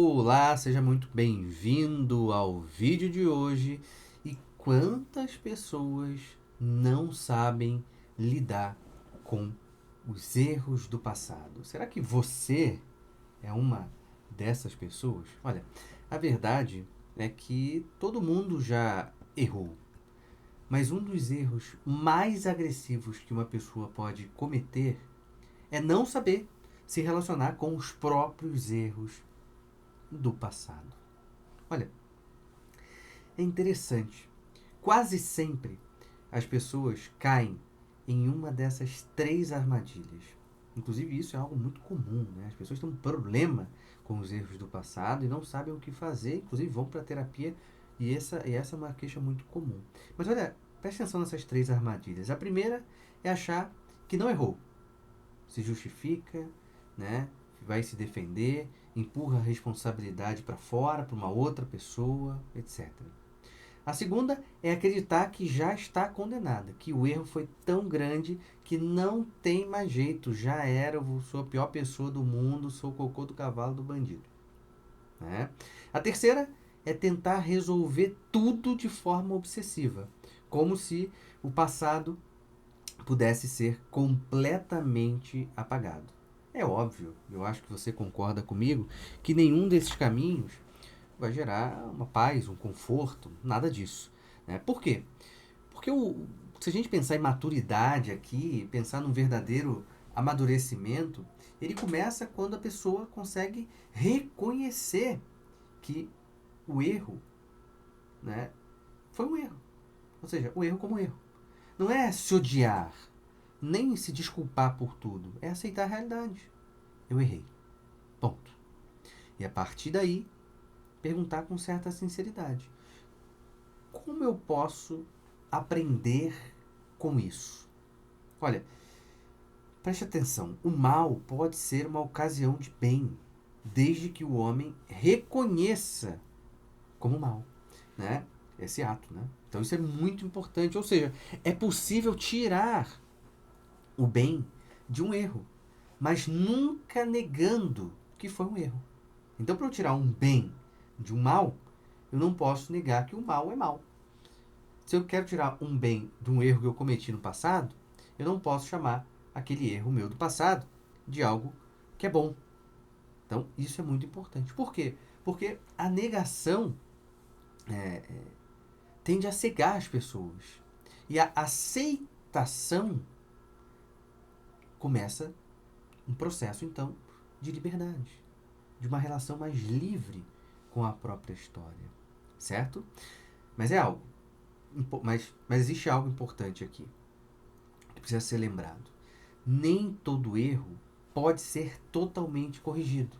Olá, seja muito bem-vindo ao vídeo de hoje. E quantas pessoas não sabem lidar com os erros do passado? Será que você é uma dessas pessoas? Olha, a verdade é que todo mundo já errou, mas um dos erros mais agressivos que uma pessoa pode cometer é não saber se relacionar com os próprios erros do passado. Olha, é interessante. Quase sempre as pessoas caem em uma dessas três armadilhas. Inclusive, isso é algo muito comum, né? As pessoas têm um problema com os erros do passado e não sabem o que fazer, inclusive vão para a terapia e essa é uma queixa muito comum. Mas olha, preste atenção nessas três armadilhas. A primeira é achar que não errou, se justifica, né? Vai se defender, empurra a responsabilidade para fora, para uma outra pessoa, etc. A segunda é acreditar que já está condenada, que o erro foi tão grande que não tem mais jeito, já era, eu sou a pior pessoa do mundo, sou o cocô do cavalo do bandido. Né? A terceira é tentar resolver tudo de forma obsessiva, como se o passado pudesse ser completamente apagado. É óbvio, eu acho que você concorda comigo, que nenhum desses caminhos vai gerar uma paz, um conforto, nada disso. Né? Por quê? Porque se a gente pensar em maturidade aqui, pensar num verdadeiro amadurecimento, ele começa quando a pessoa consegue reconhecer que o erro, né, foi um erro. Ou seja, o erro como erro. Não é se odiar, nem se desculpar por tudo. É aceitar a realidade. Eu errei. Ponto. E a partir daí, perguntar com certa sinceridade: como eu posso aprender com isso? Olha, preste atenção. O mal pode ser uma ocasião de bem, desde que o homem reconheça como mal, né? Esse ato, né? Então isso é muito importante. Ou seja, é possível tirar o bem de um erro, mas nunca negando que foi um erro. Então, para eu tirar um bem de um mal, eu não posso negar que o mal é mal. Se eu quero tirar um bem de um erro que eu cometi no passado, eu não posso chamar aquele erro meu do passado de algo que é bom. Então, isso é muito importante. Por quê? Porque a negação é, tende a cegar as pessoas. E a aceitação começa um processo, então, de liberdade, de uma relação mais livre com a própria história. Certo? Mas é algo. Mas existe algo importante aqui que precisa ser lembrado. Nem todo erro pode ser totalmente corrigido.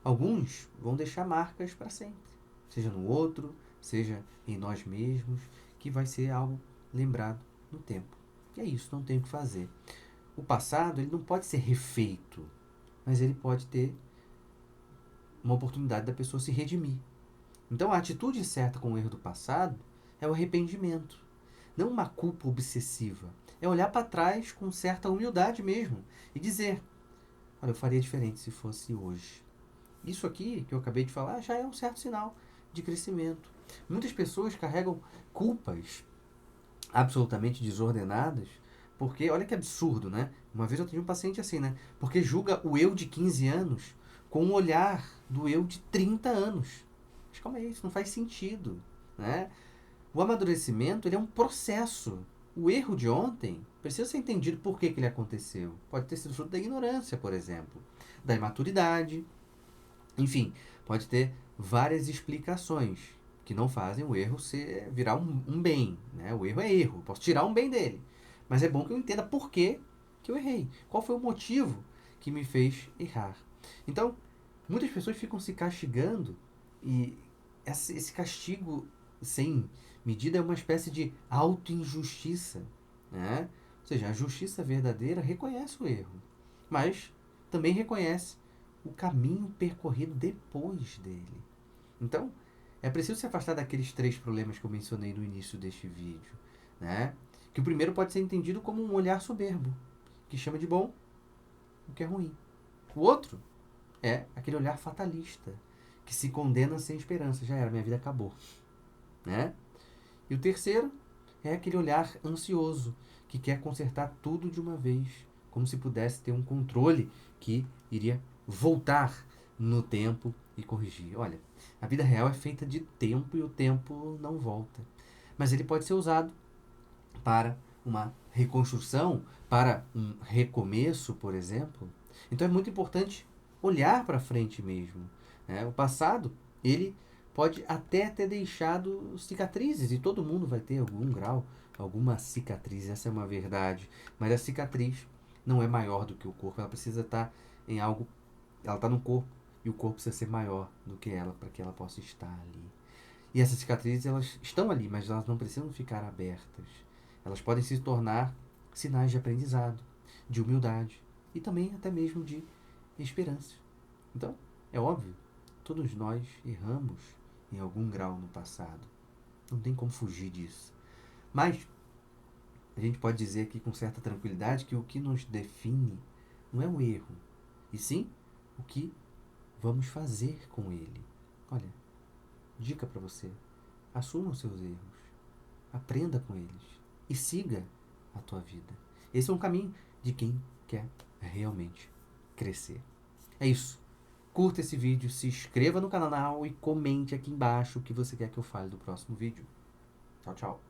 Alguns vão deixar marcas para sempre, seja no outro, seja em nós mesmos, que vai ser algo lembrado no tempo. E é isso, não tem o que fazer. O passado ele não pode ser refeito, mas ele pode ter uma oportunidade da pessoa se redimir. Então a atitude certa com o erro do passado é o arrependimento, não uma culpa obsessiva. É olhar para trás com certa humildade mesmo e dizer: olha, eu faria diferente se fosse hoje. Isso aqui que eu acabei de falar já é um certo sinal de crescimento. Muitas pessoas carregam culpas absolutamente desordenadas, porque, olha que absurdo, né? Uma vez eu tive um paciente assim, né? Porque julga o eu de 15 anos com o olhar do eu de 30 anos. Mas calma aí, isso não faz sentido, né? O amadurecimento ele é um processo. O erro de ontem precisa ser entendido por que ele aconteceu. Pode ter sido fruto da ignorância, por exemplo, da imaturidade, enfim, pode ter várias explicações que não fazem o erro virar um bem. Né? O erro é erro. Posso tirar um bem dele. Mas é bom que eu entenda por que eu errei. Qual foi o motivo que me fez errar. Então, muitas pessoas ficam se castigando e esse castigo sem medida é uma espécie de auto-injustiça. Né? Ou seja, a justiça verdadeira reconhece o erro, mas também reconhece o caminho percorrido depois dele. Então, é preciso se afastar daqueles três problemas que eu mencionei no início deste vídeo. Né? Que o primeiro pode ser entendido como um olhar soberbo, que chama de bom o que é ruim. O outro é aquele olhar fatalista, que se condena sem esperança. Já era, minha vida acabou, né? E o terceiro é aquele olhar ansioso, que quer consertar tudo de uma vez, como se pudesse ter um controle que iria voltar no tempo e corrigir. Olha, a vida real é feita de tempo e o tempo não volta. Mas ele pode ser usado para uma reconstrução, para um recomeço, por exemplo. Então é muito importante olhar para frente mesmo, né? O passado, ele pode até ter deixado cicatrizes, e todo mundo vai ter algum grau, alguma cicatriz, essa é uma verdade. Mas a cicatriz não é maior do que o corpo, ela precisa estar em algo, ela está no corpo, e o corpo precisa ser maior do que ela para que ela possa estar ali. E essas cicatrizes, elas estão ali, mas elas não precisam ficar abertas. Elas podem se tornar sinais de aprendizado, de humildade e também até mesmo de esperança. Então, é óbvio, todos nós erramos em algum grau no passado. Não tem como fugir disso. Mas a gente pode dizer aqui com certa tranquilidade que o que nos define não é o erro, e sim o que vamos fazer com ele. Olha, dica para você: assuma os seus erros, aprenda com eles e siga a tua vida. Esse é um caminho de quem quer realmente crescer. É isso. Curta esse vídeo, se inscreva no canal e comente aqui embaixo o que você quer que eu fale do próximo vídeo. Tchau, tchau.